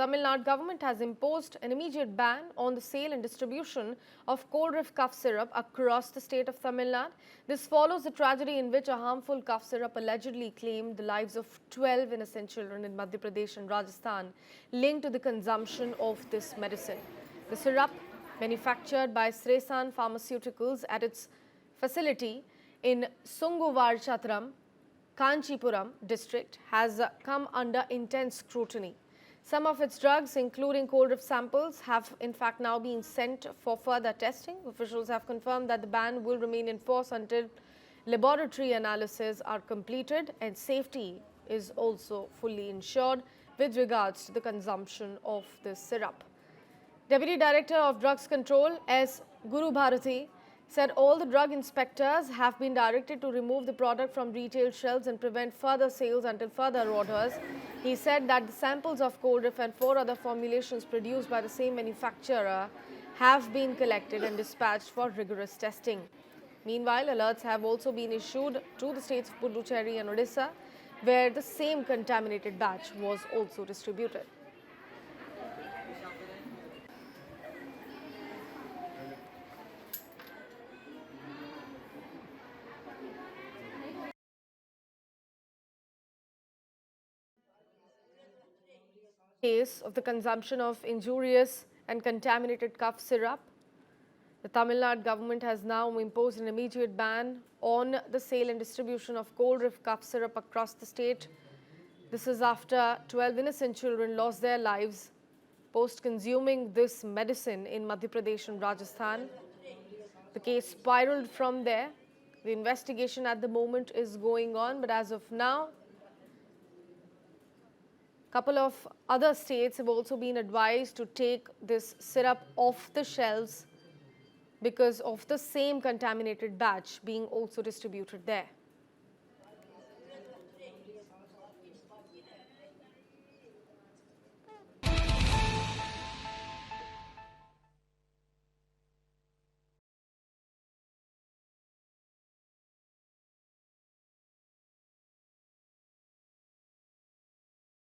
Tamil Nadu government has imposed an immediate ban on the sale and distribution of Coldrif cough syrup across the state of Tamil Nadu. This follows the tragedy in which a harmful cough syrup allegedly claimed the lives of 12 innocent children in Madhya Pradesh and Rajasthan linked to the consumption of this medicine. The syrup, manufactured by Sresan Pharmaceuticals at its facility in Sunguvarchatram, Kanchipuram district, has come under intense scrutiny. Some of its drugs, including Coldrif samples, have in fact now been sent for further testing. Officials have confirmed that the ban will remain in force until laboratory analyses are completed and safety is also fully ensured with regards to the consumption of this syrup. Deputy Director of Drugs Control S. Guru Bharati said all the drug inspectors have been directed to remove the product from retail shelves and prevent further sales until further orders. He said that the samples of Coldrif and 4 other formulations produced by the same manufacturer have been collected and dispatched for rigorous testing. Meanwhile, alerts have also been issued to the states of Puducherry and Odisha, where the same contaminated batch was also distributed. Case of the consumption of injurious and contaminated cough syrup, the Tamil Nadu government has now imposed an immediate ban on the sale and distribution of Coldrif cough syrup across the state. This is after 12 innocent children lost their lives post consuming this medicine in Madhya Pradesh and Rajasthan. The case spiraled from there. The investigation at the moment is going on, but as of now, couple of other states have also been advised to take this syrup off the shelves because of the same contaminated batch being also distributed there.